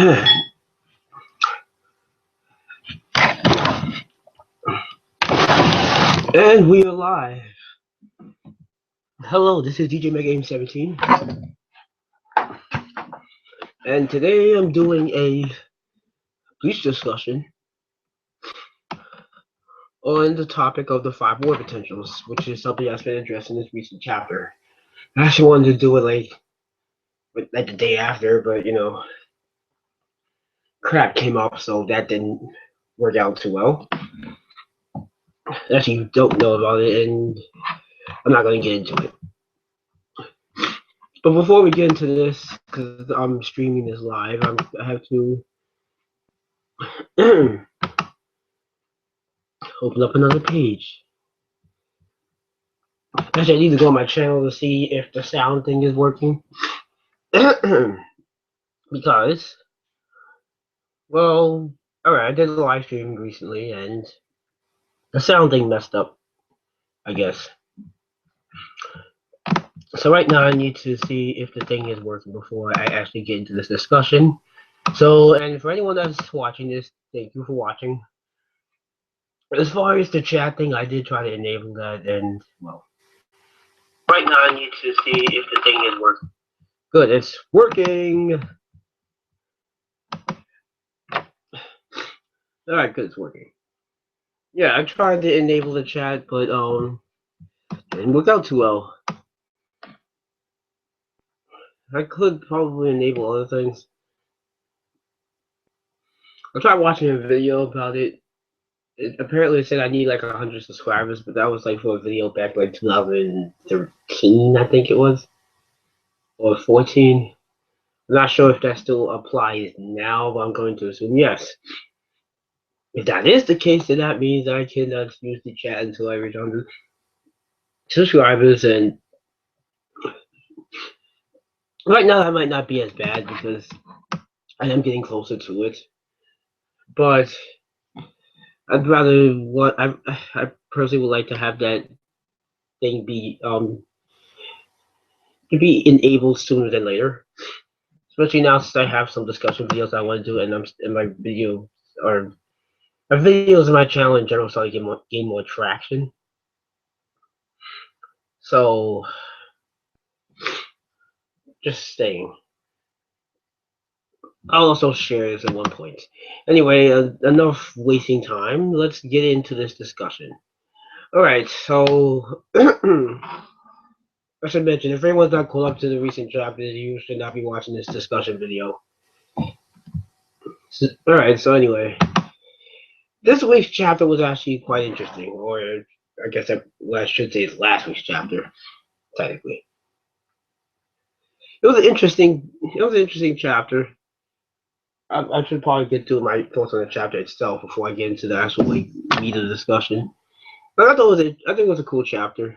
And we are live. Hello, this is DJ Mega Game 17, and today I'm doing a Bleach discussion on the topic of the 5 war potentials, which is something that's been addressed in this recent chapter. I actually wanted to do it like the day after, but crap came up, so that didn't work out too well. Actually, you don't know about it, and I'm not going to get into it. But before we get into this, because I'm streaming this live, I have to open up another page. Actually, I need to go on my channel to see if the sound thing is working. Because, well, alright, I did a live stream recently and the sound thing messed up, I guess. So right now I need to see if the thing is working before I actually get into this discussion. So, and for anyone that's watching this, thank you for watching. As far as the chat thing, I did try to enable that, and, well, right now I need to see if the thing is working. Good, it's working! Alright, good, it's working. Yeah, I tried to enable the chat, but, didn't work out too well. I could probably enable other things. I tried watching a video about it. Apparently it said I need like 100 subscribers, but that was like for a video back like 2013, I think it was, or 14. I'm not sure if that still applies now, but I'm going to assume yes. If that is the case, then that means I cannot use the chat until I reach 100 subscribers, and right now that might not be as bad because I am getting closer to it. But I'd rather I personally would like to have that thing be to be enabled sooner than later. Especially now since I have some discussion videos I want to do, and my videos in my channel in general starting to gain more traction. So just saying. I'll also share this at one point. Anyway, enough wasting time. Let's get into this discussion. Alright, so I should mention, if anyone's not caught up to the recent chapters, you should not be watching this discussion video. Alright, so anyway, this week's chapter was actually quite interesting, or I guess I should say it's last week's chapter, technically. It was an interesting chapter. I should probably get to my thoughts on the chapter itself before I get into the actual meat of the discussion. But I think it was a cool chapter.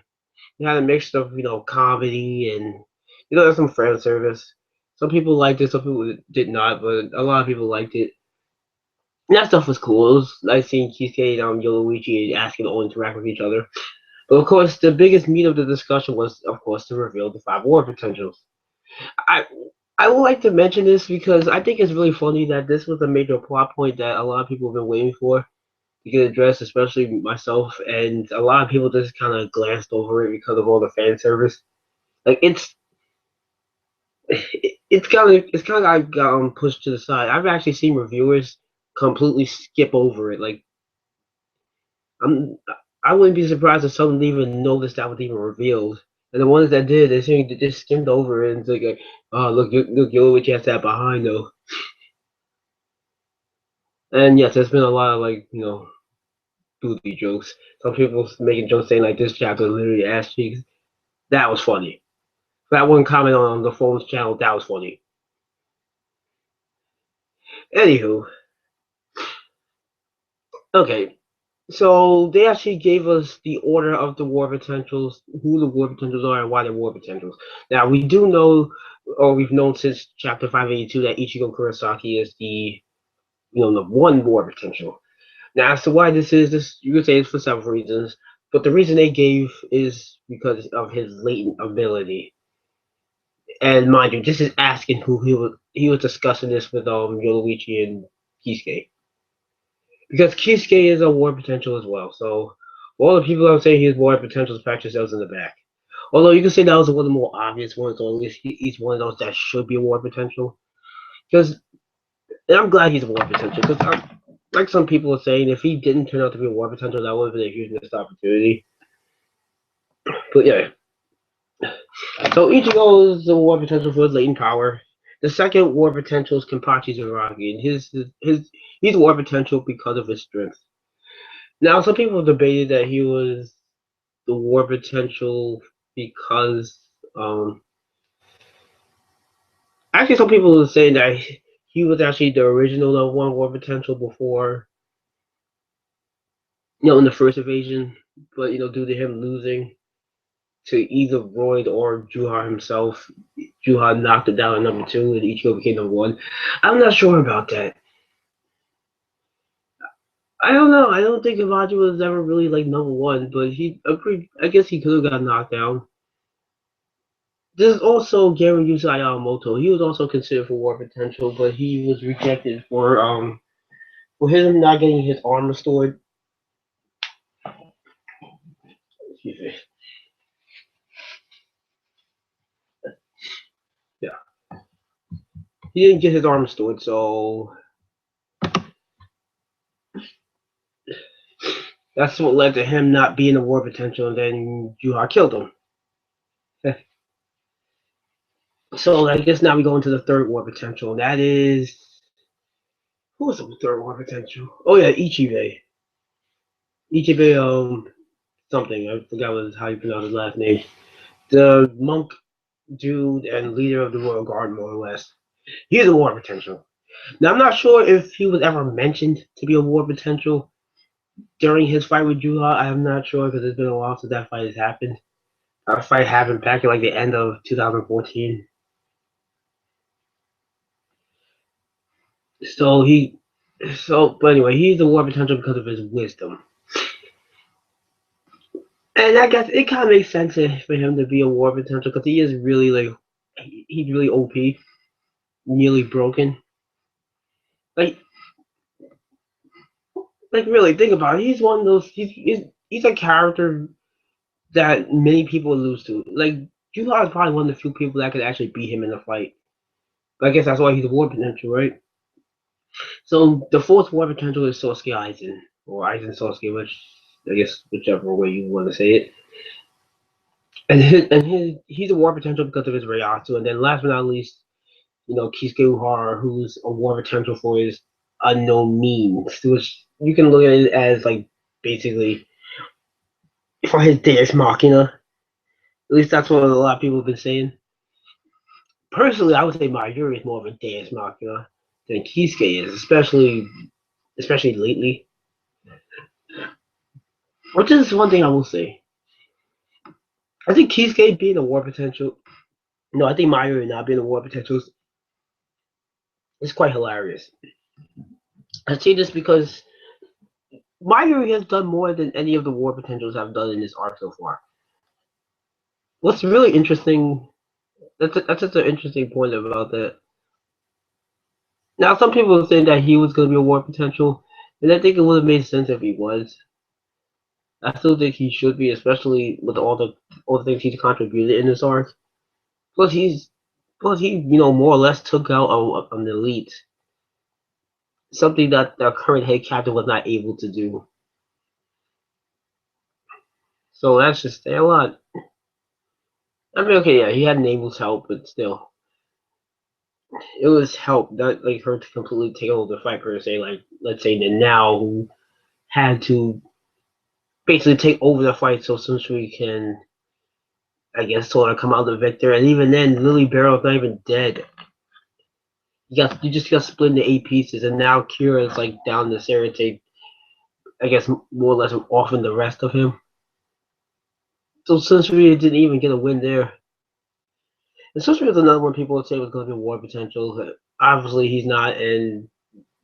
It had a mix of comedy and there's some fan service. Some people liked it, some people did not, but a lot of people liked it. And that stuff was cool. It was nice seeing Kisuke and Yoruichi asking to all interact with each other. But of course, the biggest meat of the discussion was, of course, to reveal the 5 war potentials. I I would like to mention this because I think it's really funny that this was a major plot point that a lot of people have been waiting for to get addressed, especially myself, and a lot of people just kind of glanced over it because of all the fan service. Like it's kind of like pushed to the side. I've actually seen reviewers completely skip over it. Like I'm I wouldn't be surprised if some didn't even notice that was even revealed. And the ones that did, they seem to just skimmed over it and it's like, oh look, Yolich has that behind though. And yes, there's been a lot of booty jokes. Some people making jokes saying like this chapter literally ass cheeks. That was funny. That one comment on the phone's channel, that was funny. Anywho, okay. So they actually gave us the order of the war potentials, who the war potentials are, and why they're war potentials. Now we do know, or we've known since chapter 582, that Ichigo Kurosaki is the the one war potential. Now as to why this is, you could say it's for several reasons, but the reason they gave is because of his latent ability. And mind you, this is asking who he was discussing this with Yoruichi and Kisuke. Because Kisuke is a war potential as well. So all the people I'm saying he has war potential is practice those in the back. Although you can say that was one of the more obvious ones, or at least he's one of those that should be a war potential. Because and I'm glad he's a war potential. Because like some people are saying, if he didn't turn out to be a war potential, that would have been a huge missed opportunity. But yeah, so Ichigo is the war potential for his latent power. The second war potential is Kenpachi Zaragi, and he's a war potential because of his strength. Now, some people debated that he was the war potential because actually some people were saying that he was actually the original level one war potential before in the first invasion, but due to him losing to either Royd or Juha himself, Juha knocked it down at number two, and Ichigo became number one. I'm not sure about that. I don't know. I don't think Imaji was ever really like number one, but I guess he could have got knocked down. There's also Gary Yusai Yamamoto. He was also considered for war potential, but he was rejected for him not getting his arm restored. Excuse me. Yeah, he didn't get his arm restored, so that's what led to him not being a war potential, and then Juha killed him. So I guess now we go into the third war potential. And that is who was the third war potential? Oh yeah, Ichibe. Ichibe something. I forgot how you pronounce his last name. The monk dude and leader of the Royal Guard, more or less. He's a war potential. Now I'm not sure if he was ever mentioned to be a war potential during his fight with Juha. I'm not sure because it's been a while since that fight has happened. That fight happened back at like the end of 2014. So but anyway, he's a war potential because of his wisdom. And I guess it kind of makes sense for him to be a war potential because he is really like he's really OP, nearly broken. Like really think about it. He's one of those. He's a character that many people lose to. Like Juha is probably one of the few people that could actually beat him in a fight. But I guess that's why he's a war potential, right? So the fourth war potential is Sosuke Aizen or Aizen Sosuke, which I guess whichever way you want to say it. And he's a war potential because of his Reiatsu. And then last but not least, Kisuke Uhara, who's a war potential for his unknown means, which you can look at it as like basically for his Deus Machina. At least that's what a lot of people have been saying. Personally, I would say Mayuri is more of a Deus Machina than Kisuke is, especially lately. Which is one thing I will say. I think Kisuke being a war potential, no, I think Mayuri not being a war potential is quite hilarious. I say this because Mayuri has done more than any of the war potentials I've done in this arc so far. What's really interesting, that's just an interesting point about that. Now, some people are saying that he was going to be a war potential, and I think it would have made sense if he was. I still think he should be, especially with all the things he's contributed in this arc. Plus, he more or less took out an elite, something that the current head captain was not able to do. So that's just a lot. I mean, okay, yeah, he had Nable's help, but still, it was help, not like her to completely take over the fight per se. Like, let's say the now who had to basically take over the fight so Sunsui can, I guess, sort of come out the victor. And even then, Lily Barrow's not even dead. You just got split into 8 pieces, and now Kira's like down to Sarate, I guess more or less offing the rest of him. So Sunsui didn't even get a win there. And Sunsui was another one people would say was going to be war potential. Obviously, he's not, and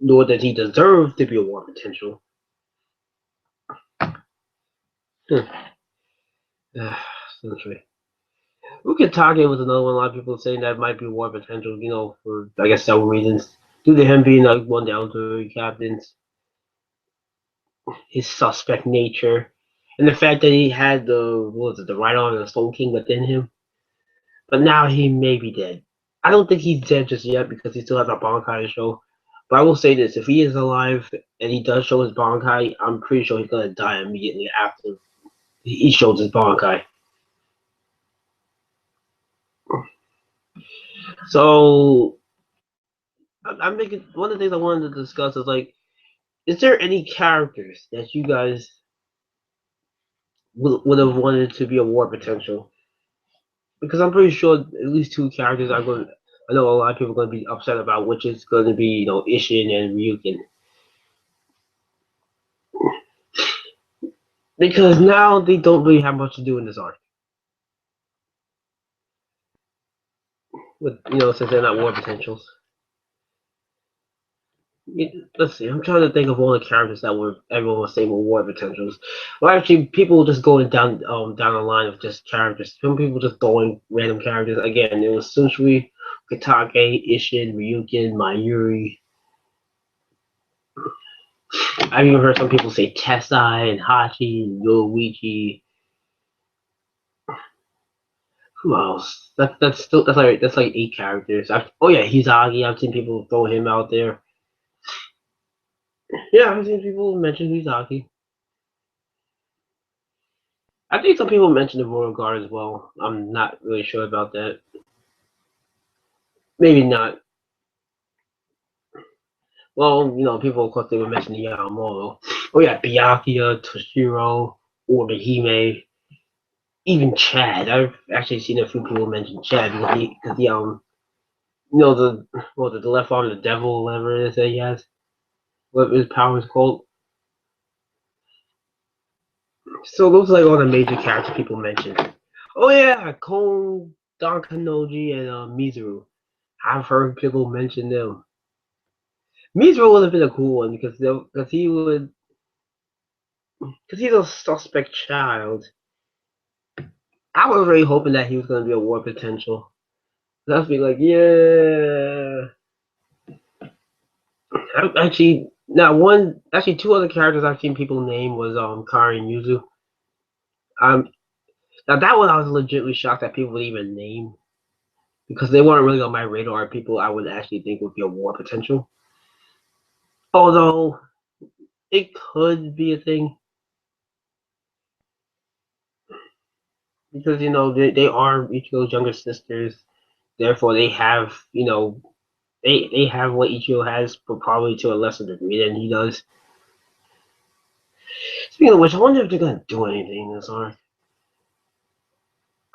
nor does he deserve to be a war potential. Sunsui. Ukitake was another one. A lot of people saying that might be war potential. For I guess several reasons. Due to him being like one of the elderly captains, his suspect nature, and the fact that he had the right arm of the Soul King within him. But now he may be dead. I don't think he's dead just yet because he still has a Bankai to show. But I will say this: if he is alive and he does show his Bankai, I'm pretty sure he's gonna die immediately after he shows his Bankai. So I'm making one of the things I wanted to discuss is like, is there any characters that you guys would have wanted to be a war potential? Because I'm pretty sure at least two characters are going. I know a lot of people are going to be upset about, which is going to be Ishin and Ryukin, because now they don't really have much to do in this arc. With since they're not war potentials. Let's see. I'm trying to think of all the characters that were everyone was saying were war potentials. Well, actually, people just going down the line of just characters. Some people just throwing random characters. Again, it was Sunsui, Katake, Ishin, Ryukin, Mayuri. I've even heard some people say Tessai and Hachi and Yoichi. Who else? That's like 8 characters. Oh yeah, Hizagi. I've seen people throw him out there. Yeah, I've seen people mention Hizagi. I think some people mentioned the Royal Guard as well. I'm not really sure about that. Maybe not. Well, people of course they were mentioning Yamamoto. Oh yeah, Byakuya, Toshiro, Orihime, even Chad. I've actually seen a few people mention Chad because he the left arm of the devil, whatever it is that he has, what his power is called. So those are like all the major characters people mentioned. Oh yeah, Kon, Don Kanoji, and Mizuru. I've heard people mention them. Mizuru would have been a cool one because he's a suspect child. I was really hoping that he was going to be a war potential. That's be like, yeah. Actually, two other characters I've seen people name was Kari and Yuzu. Um, Now that one I was legitimately shocked that people would even name because they weren't really on my radar. People I would actually think would be a war potential. Although it could be a thing because they are Ichigo's younger sisters. Therefore, they have they have what Ichigo has, but probably to a lesser degree than he does. Speaking of which, I wonder if they're gonna do anything in this arc.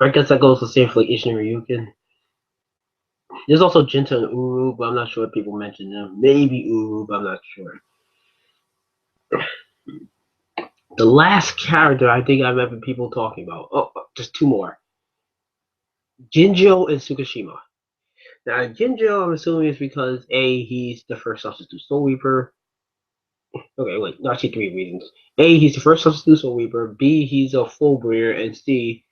I guess that goes the same for like Ishin and Ryukin. There's also Jinta and Uru, but I'm not sure if people mentioned them. Maybe Uru, but I'm not sure. The last character I think I remember people talking about. Oh, just two more. Jinjo and Tsukishima. Now, Jinjo, I'm assuming is because A, he's the first substitute Soul Reaper. Okay, wait, no, actually 3 reasons. A, he's the first substitute Soul Reaper. B, he's a full breeder. And C,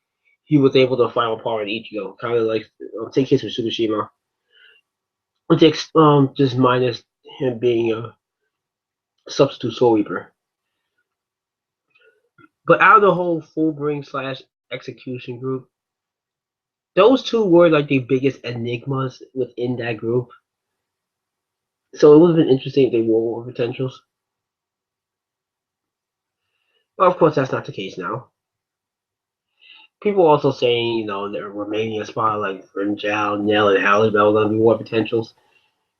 he was able to final power in Ichigo. Kind of like, take his for Tsukishima. It takes, just minus him being a substitute Soul Reaper. But out of the whole full bring slash execution group, those two were like the biggest enigmas within that group. So it would have been interesting if they were war potentials. Well, of course, that's not the case now. People also saying, the Romania spot like Rinjal, Nell, and Halle Bell are going to be war potentials.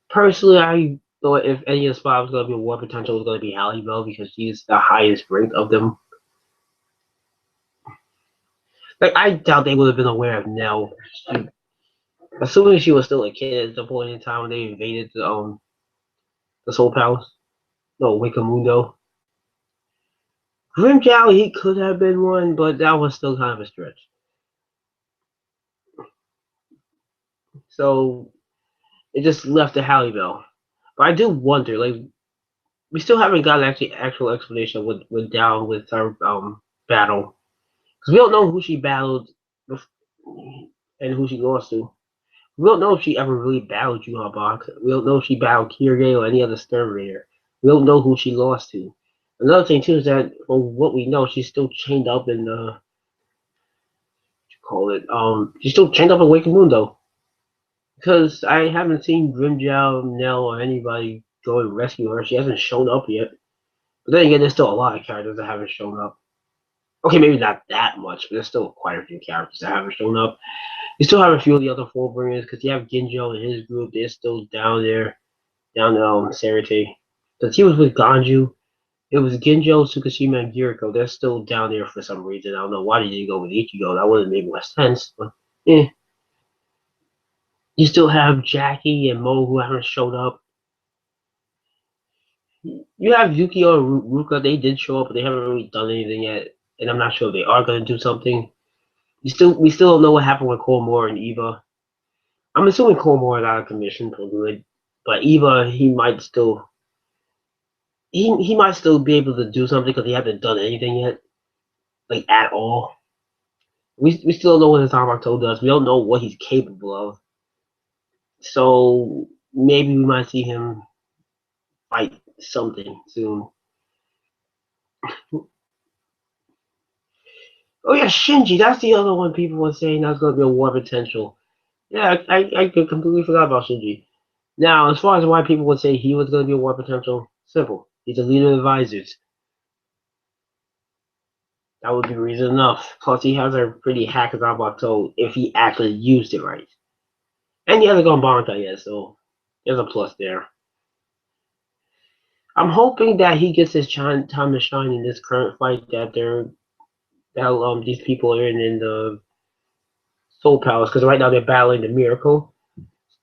Personally, I thought if any of the spots was going to be a war potential, it was going to be Halle Bell because she's the highest ranked of them. Like, I doubt they would have been aware of Nell. Assuming she was still a kid at the point in time when they invaded the Soul Palace. No, Wakamundo. Grimjow, he could have been one, but that was still kind of a stretch. So it just left the Halle Bell. But I do wonder, like, we still haven't gotten actual explanation of what went down with her battle because we don't know who she battled. and who she lost to. We don't know if she ever really battled Juhabak. We don't know if she battled Kiryu or any other Exterminator. We don't know who she lost to. Another thing too is that from what we know, she's still chained up in she's still chained up in Wake Mundo. Because I haven't seen Grimjow, Nell, or anybody go and rescue her. She hasn't shown up yet. But then again, there's still a lot of characters that haven't shown up. Okay, maybe not that much, but there's still quite a few characters that haven't shown up. You still have a few of the other Fullbringers, because you have Ginjo and his group. They're still down there, down Sarate. Because he was with Ganju. It was Ginjo, Tsukishima, and Giriko. They're still down there for some reason. I don't know why they didn't go with Ichigo. That would have made more sense. But, eh. You still have Jackie and Mo who haven't showed up. You have Yukio and Ruka. They did show up, but they haven't really done anything yet. And I'm not sure if they are going to do something. We still don't know what happened with Koromor and Eva. I'm assuming Koromor is out of commission for good, but Eva, he might still be able to do something because he hasn't done anything yet, like at all. We still don't know what his Zamato does. We don't know what he's capable of. So maybe we might see him fight something soon. Oh yeah, Shinji. That's the other one people were saying that's going to be a war potential. Yeah, I completely forgot about Shinji. Now, as far as why people would say he was going to be a war potential, simple. He's a leader of advisors. That would be reason enough. Plus, he has a pretty hack Zamato if he actually used it right. And he hasn't gone Bankai yet, so there's a plus there. I'm hoping that he gets his time to shine in this current fight these people are in the Soul Palace, because right now they're battling the Miracle.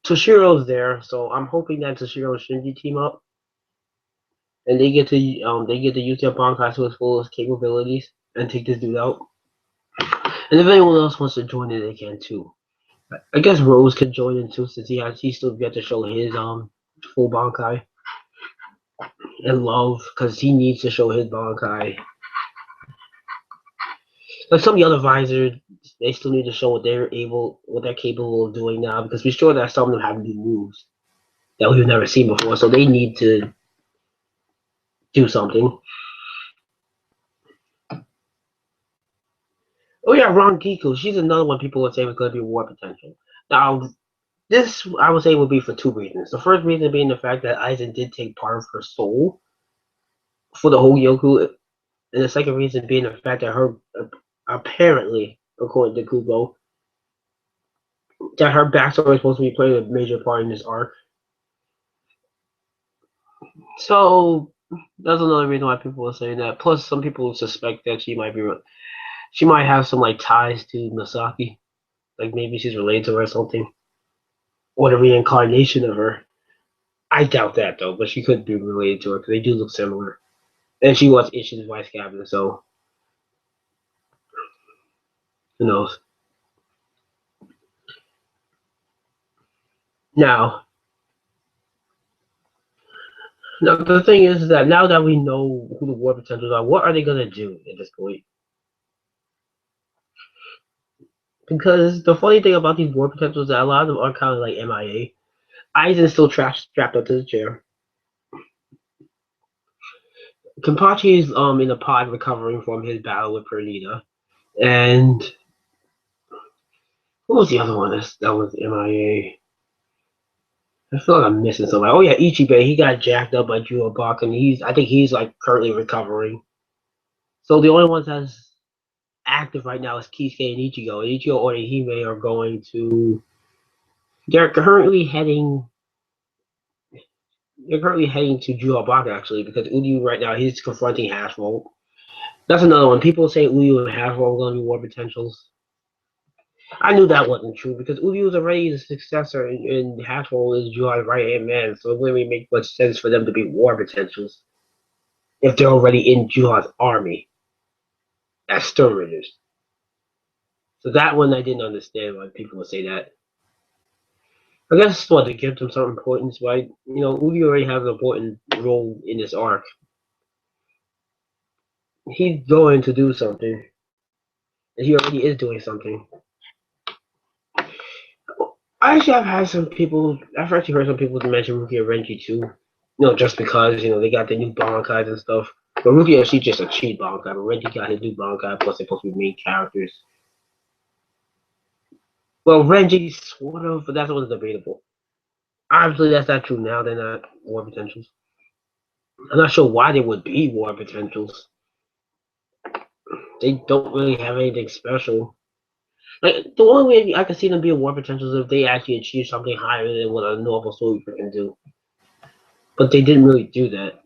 Toshiro's there, so I'm hoping that Toshiro and Shinji team up, and they get to use their Bankai to its fullest capabilities and take this dude out. And if anyone else wants to join in, they can too. I guess Rose could join in too, since he still get to show his full Bankai, and Love, because he needs to show his Bankai. Like some of the other visors, they still need to show what they're capable of doing now, because we're sure that some of them have new moves that we've never seen before, so they need to do something. Oh yeah, Ron Giku, she's another one people would say was going to be war potential. Now, this I would say would be for two reasons. The first reason being the fact that Aizen did take part of her soul for the whole Yoku, and the second reason being the fact that her apparently, according to Kubo, that her backstory is supposed to be playing a major part in this arc. So that's another reason why people are saying that. Plus, some people suspect that she might have some like ties to Masaki, like maybe she's related to her or something, or the reincarnation of her. I doubt that though, but she could be related to her because they do look similar. And she was Ishin's vice captain, so who knows? Now, now the thing is that now that we know who the war potentials are, what are they gonna do at this point? Because the funny thing about these war potentials is that a lot of them are kind of like MIA. Aizen's still strapped up to the chair. Kenpachi's in a pod recovering from his battle with Pernita. And who was the other one that was MIA? I feel like I'm missing somebody. Oh yeah, Ichibe. He got jacked up by Juobak, and I think he's like currently recovering. So the only ones that's active right now is Kisuke and Ichigo. And Ichigo or Hime are going to. They're currently heading. They're currently heading to Juobak actually, because Uryu right now he's confronting Hashimoto. That's another one. People say Uryu and Hashimoto are going to be war potentials. I knew that wasn't true because Uryu is already the successor, and Hashimoto is Juha's right hand man, so it wouldn't really make much sense for them to be war potentials if they're already in Juha's army as Stone. So that one I didn't understand why people would say that. I guess what to give them some importance, right? Uryu already has an important role in this arc. He's going to do something, and he already is doing something. I actually have had some people. I've actually heard some people mention Rukia and Renji too. Just because they got the new Bankais and stuff. But Rukia, she's just a cheap Bankai. But Renji got his new Bankai. Plus, they're supposed to be main characters. Well, Renji sort of, but that's what's debatable. Obviously, that's not true now. They're not war potentials. I'm not sure why they would be war potentials. They don't really have anything special. Like the only way I can see them being war potentials is if they actually achieve something higher than what a normal soldier can do. But they didn't really do that.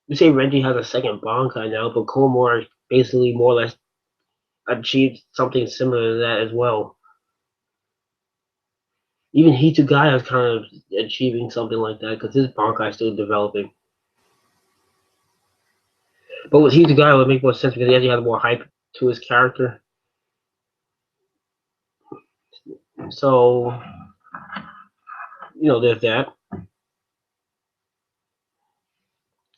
You say Renji has a second Bankai now, but Komor basically more or less achieved something similar to that as well. Even Hitugaya is kind of achieving something like that because his Bankai is still developing. But with Hitugaya, it would make more sense because he actually has more hype to his character. So, there's that.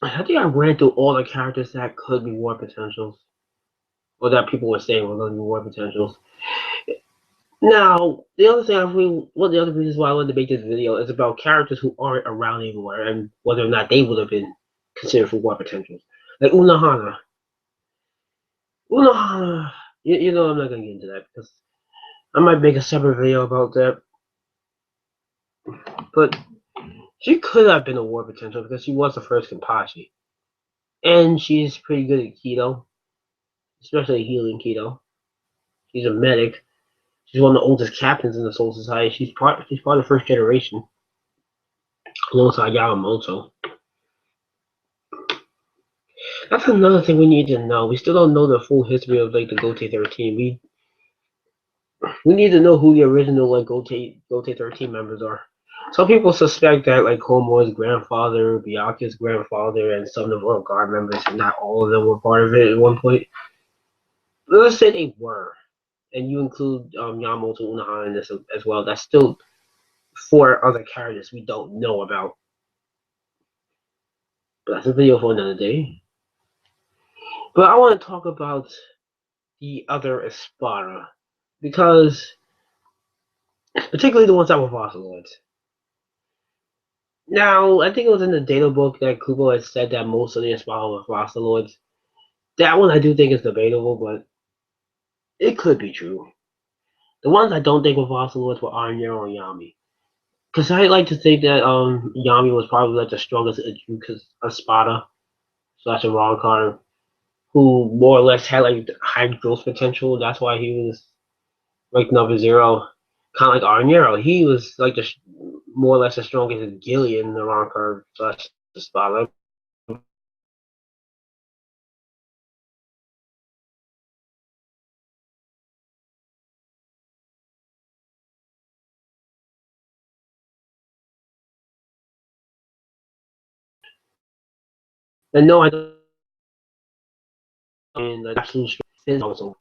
I think I ran through all the characters that could be war potentials, or that people were saying were going to be war potentials. Now, the other thing one of the other reasons why I wanted to make this video is about characters who aren't around anymore and whether or not they would have been considered for war potentials. Like Unohana. Unohana, I'm not going to get into that because I might make a separate video about that. But she could have been a war potential because she was the first Kenpachi. And she's pretty good at Keto, especially healing Keto. She's a medic. She's one of the oldest captains in the Soul Society. She's part of the first generation, alongside Yamamoto. That's another thing we need to know. We still don't know the full history of the Gote 13. We need to know who the original Gote 13 members are. Some people suspect that Komor's grandfather, Byakuya's grandfather, and some of the Royal Guard members, and not all of them were part of it at one point. Let's say they were, and you include Yamamoto Unohana in this as well. That's still 4 other characters we don't know about. But that's a video for another day. But I want to talk about the other Espada, because particularly the ones that were Fossilords. Now, I think it was in the data book that Kubo had said that most of the Espada were Fossilords. That one I do think is debatable, but it could be true. The ones I don't think were Fossilords were Arnero and Yami. Because I like to think that Yami was probably the strongest Espada slash a raw card who more or less had high growth potential. That's why he was ranked number 0. Kind of like Arnero, he was more or less the strongest Gillian, the wrong card slash Espada. And no, I don't mean the absolute strength also.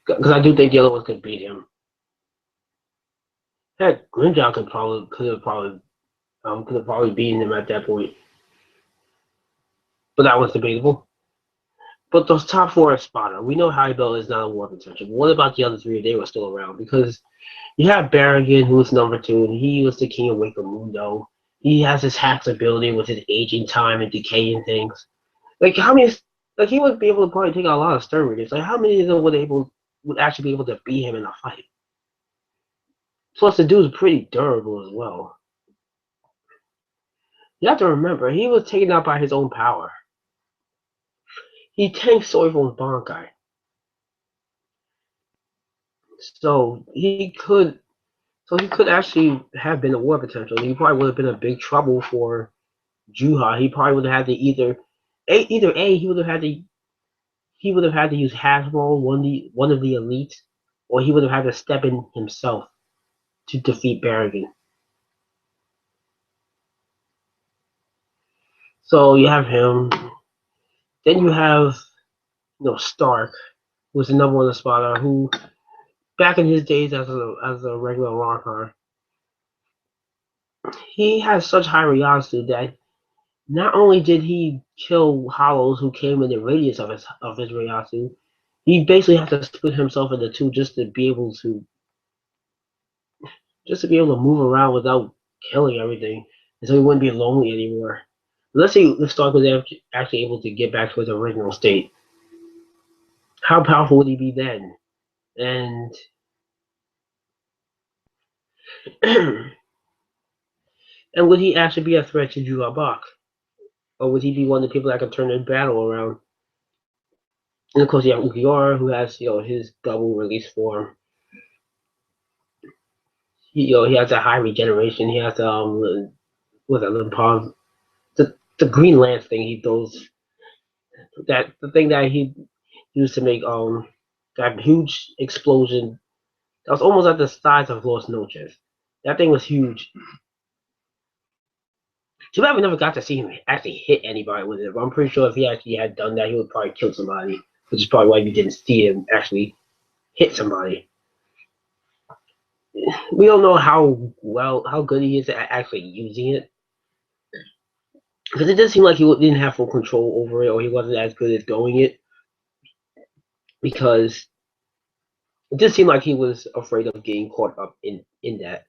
Because I do think the other ones could beat him. Heck, Grimjaw could have probably beaten him at that point. But that was debatable. But those top 4 Espada, we know Hybel is not a war potential. But what about the other 3 if they were still around? Because you have Barrigan, who was number 2, and he was the king of Wakamundo. He has his hacks ability with his aging time and decaying things. How many? He would be able to probably take out a lot of Stern how many of them would actually be able to beat him in a fight? Plus, the dude's pretty durable as well. You have to remember, he was taken out by his own power. He tanked Soifon's Bankai. So he could actually have been a war potential. He probably would have been a big trouble for Juha. He probably would have had to either he would have had to use Hasbro, one of the elites, or he would have had to step in himself to defeat Barrigan. So you have him. Then you have Stark, who's another one of the spotter who back in his days as a regular rocker, he had such high Ryasu that not only did he kill hollows who came in the radius of his Ryasu, he basically had to split himself into 2 just to be able to just to be able to move around without killing everything, and so he wouldn't be lonely anymore. Let's say the Stark was actually able to get back to his original state. How powerful would he be then? And and would he actually be a threat to Julah Bach? Or would he be one of the people that could turn the battle around? And of course, you have Ukiora, who has his double release form. He has a high regeneration. He has what's that little palm? The green lance thing he throws. That the thing that he used to make that huge explosion that was almost at the size of Los Noches. That thing was huge. Too bad we never got to see him actually hit anybody with it. But I'm pretty sure if he actually had done that, he would probably kill somebody, which is probably why we didn't see him actually hit somebody. We don't know how good he is at actually using it, because it does seem like he didn't have full control over it, or he wasn't as good at going it, because it did seem like he was afraid of getting caught up in that.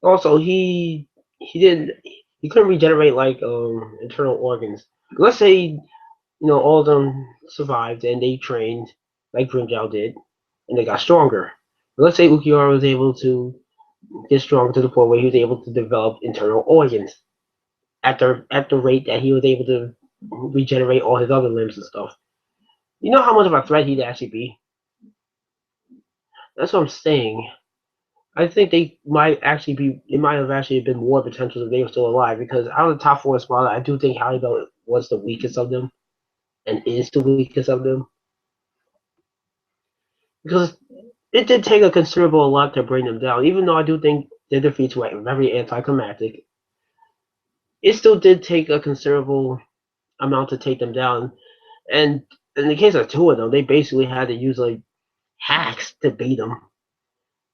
Also, he couldn't regenerate like internal organs. Let's say all of them survived and they trained like Grimjow did, and they got stronger. Let's say Ukiura was able to get stronger to the point where he was able to develop internal organs at the rate that he was able to regenerate all his other limbs and stuff. You know how much of a threat he'd actually be? That's what I'm saying. I think it might have actually been more potential if they were still alive, because out of the top four spots, I do think Halle was the weakest of them and is the weakest of them. Because it did take a considerable lot to bring them down, even though I do think their defeats were very anticlimactic. It still did take a considerable amount to take them down. And in the case of two of them, they basically had to use like hacks to beat them.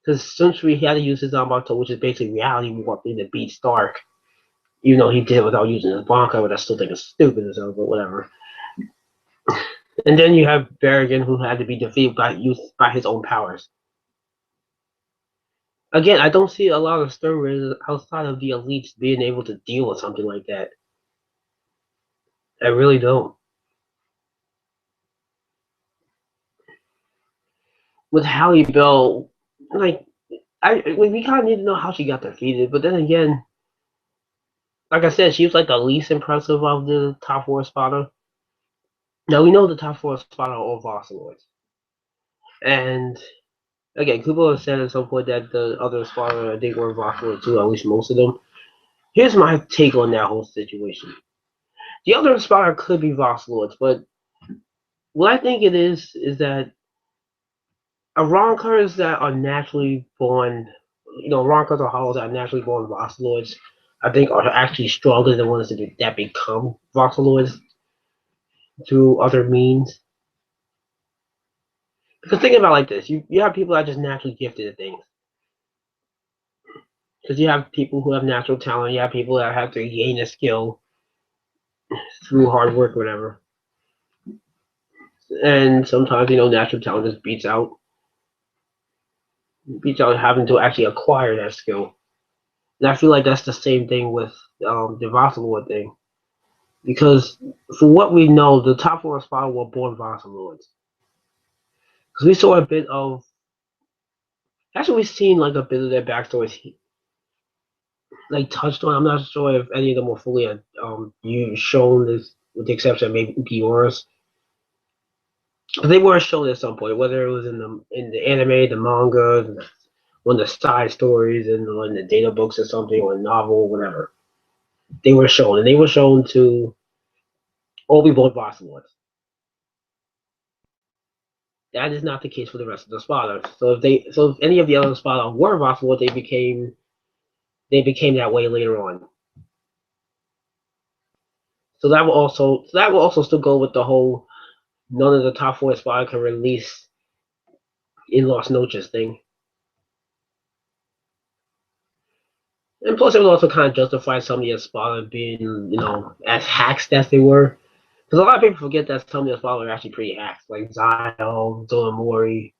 Because Century he had to use his Zanbato, which is basically reality warping to beat Stark. Even though he did it without using his Blanca, but I still think it's stupid as hell, but whatever. And then you have Berrigan, who had to be defeated by his own powers. Again, I don't see a lot of Stern Raiders outside of the elites being able to deal with something like that. I really don't. With Halle Bell, like we kind of need to know how she got defeated, but then again, like I said, she was like the least impressive of the top four spotter. Now we know the top four spotter are all Vossaloids, and again, Kubo has said at some point that the other spotter I think were Vossaloids too, at least most of them. Here's my take on that whole situation. The other spotter could be Vossaloids, but what I think it is that Aronkers that are naturally born, Aronkers or Hollows that are naturally born Vossaloids, I think are actually stronger than ones that become Vossaloids through other means. Because think about it like this, you have people that are just naturally gifted at things. Because you have people who have natural talent, you have people that have to gain a skill through hard work or whatever. And sometimes, natural talent just beats out having to actually acquire that skill. And I feel like that's the same thing with the Vossaloid thing. Because for what we know, the top four spotter were born Vossaloids. Because we saw a bit of, actually we've seen like a bit of their backstories like touched on. I'm not sure if any of them were fully you shown this, with the exception of maybe Ukiora's. But they were shown at some point, whether it was in the anime, the manga, one of the side stories, in the data books or something, or a novel, whatever. They were shown, and they were shown to all be born Vossaloids. That is not the case for the rest of the spotters. So if any of the other spotters were Vossaloid, they became that way later on. So that will also still go with the whole none of the top four spotters can release in Los Noches thing. And plus, it would also kind of justify some of the spotters being, as hacks as they were. Because a lot of people forget that some of the spotters are actually pretty hacks, like Zio, Zonomori.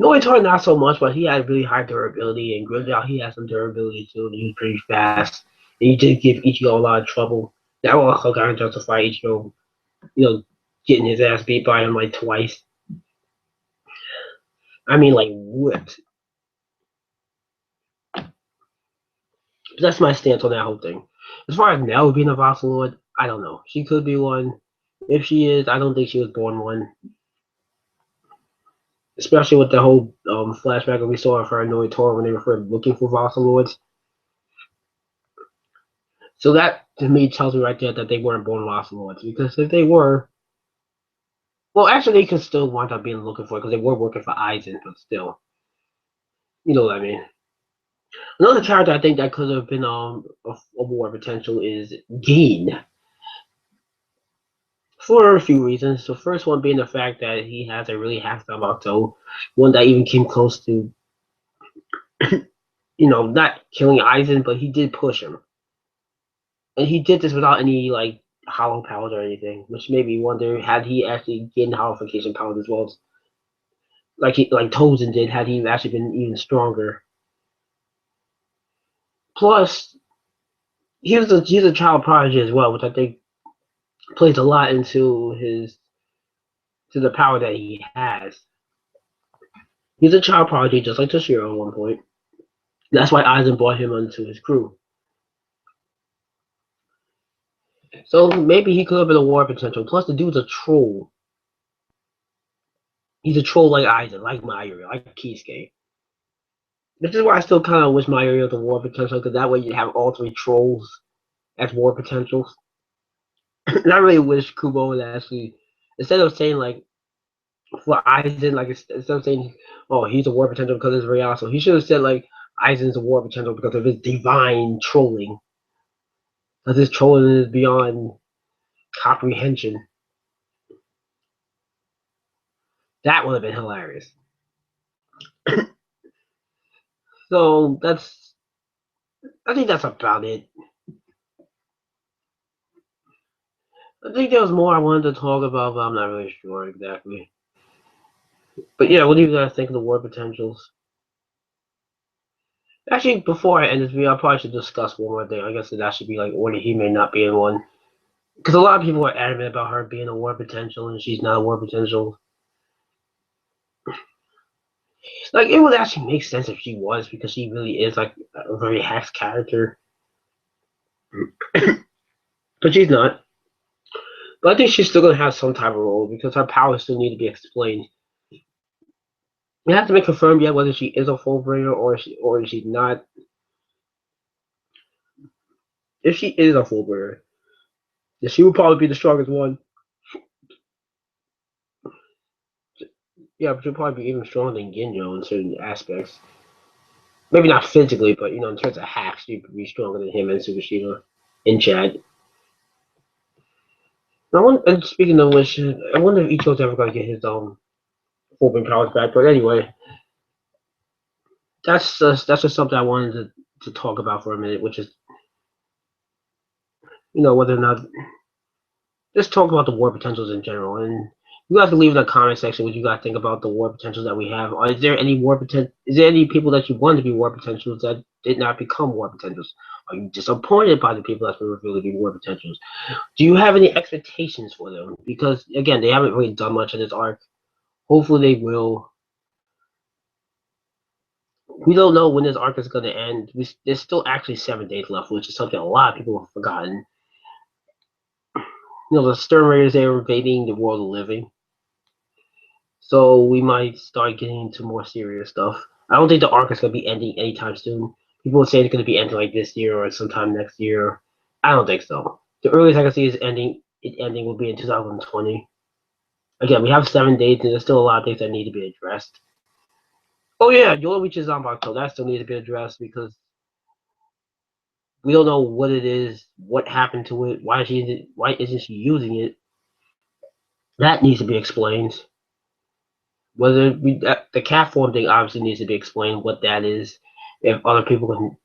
Noitor not so much, but he had really high durability, and Gridlock he had some durability too. And he was pretty fast, and he did give Ichigo a lot of trouble. That will also kind of justify Ichigo, you know, getting his ass beat by him like twice. I mean, like whipped. But that's my stance on that whole thing. As far as Nell being a Vassal Lord, I don't know. She could be one. If she is, I don't think she was born one. Especially with the whole flashback that we saw of her and Noitora when they were looking for Vassal Lords. So that to me tells me right there that they weren't born Vassal Lords. Because if they were, well, actually they could still wind up being looking for it because they were working for Aizen, but still, you know what I mean. Another character I think that could have been a more potential is Gin. For a few reasons. The first one being the fact that he has a really half-time toe, one that even came close to, not killing Aizen, but he did push him. And he did this without any, like, hollow powers or anything, which made me wonder, had he actually gained hollowification powers as well, like Tozen did, had he actually been even stronger. Plus, he's a child prodigy as well, which I think plays a lot into to the power that he has. He's a child prodigy, just like Toshiro at one point. That's why Aizen brought him onto his crew. So maybe he could have been a war potential. Plus, the dude's a troll. He's a troll like Aizen, like Mayuri, like Kisuke. This is why I still kind of wish Mayuri was a war potential, because that way you'd have all three trolls as war potentials. And I really wish Kubo would actually, instead of saying like, for Aizen, like instead of saying, oh, he's a war potential because it's Ryasu, he should have said like, Aizen's a war potential because of his divine trolling. Because his trolling is beyond comprehension. That would have been hilarious. So I think that's about it. I think there was more I wanted to talk about, but I'm not really sure exactly. But yeah, what do you guys think of the war potentials? Actually, before I end this video, I probably should discuss one more thing. I guess that should be like he may not be in one. Because a lot of people are adamant about her being a war potential, and she's not a war potential. Like, it would actually make sense if she was, because she really is like a very hacked character. But she's not. But I think she's still gonna have some type of role because her powers still need to be explained. We have to make confirmed yet whether she is a Fullbringer or she's not. If she is a Fullbringer, then she would probably be the strongest one. Yeah, but she'll probably be even stronger than Ginjo in certain aspects. Maybe not physically, but in terms of hacks, she could be stronger than him and Tsukushima in Chad. And speaking of which, I wonder if Ichigo's ever gonna get his Fullbringer powers back. But anyway, that's just something I wanted to talk about for a minute, which is whether or not just talk about the war potentials in general. And you guys can leave in the comment section what you guys think about the war potentials that we have. Or is there any war potential? Is there any people that you want to be war potentials that did not become war potentials? Are you disappointed by the people that's been revealed to be war potentials? Do you have any expectations for them? Because again, they haven't really done much in this arc. Hopefully, they will. We don't know when this arc is going to end. There's still actually 7 days left, which is something a lot of people have forgotten. The Stern Raiders, they are invading the world of living. So we might start getting into more serious stuff. I don't think the arc is going to be ending anytime soon. People are saying it's going to be ending like this year or sometime next year. I don't think so. The earliest I can see it ending will be in 2020. Again, we have 7 days, and there's still a lot of things that need to be addressed. Oh yeah, Yoruichi's Zanbakuto, that still needs to be addressed because we don't know what it is, what happened to it, why isn't she using it? That needs to be explained. The cat form thing obviously needs to be explained what that is. If other people can,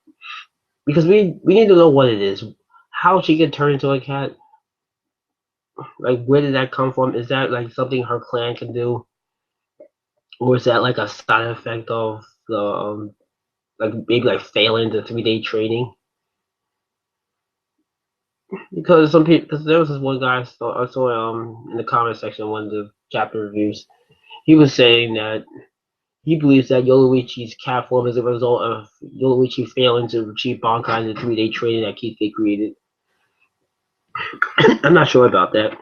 because we need to know what it is, how she can turn into a cat. Like, where did that come from? Is that like something her clan can do? or is that like a side effect of the like maybe like failing the 3 day training? Because some people, because there was this one guy I saw in the comment section of one of the chapter reviews. He was saying that he believes that Yoruichi's cat form is a result of Yoruichi failing to achieve Bankai in the 3 day training that Kisuke created. I'm not sure about that,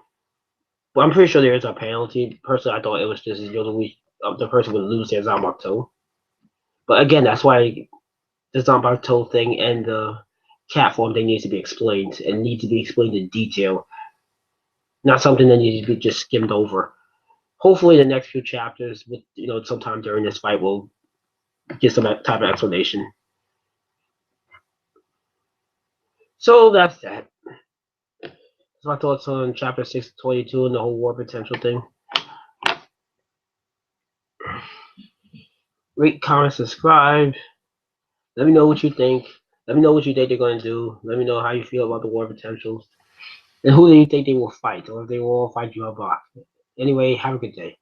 but I'm pretty sure there is a penalty. Personally, I thought it was just Yoruichi, the person would lose their Zanbakuto. But again, that's why the Zanbakuto thing and the cat form thing needs to be explained and need to be explained in detail, not something that needs to be just skimmed over. Hopefully, the next few chapters, with sometime during this fight, will get some type of explanation. So that's that. That's my thoughts on chapter 622 and the whole war potential thing. Rate, comment, subscribe. Let me know what you think. Let me know what you think they're going to do. Let me know how you feel about the war potentials. And who do you think they will fight, or if they will all fight you up. Anyway, have a good day.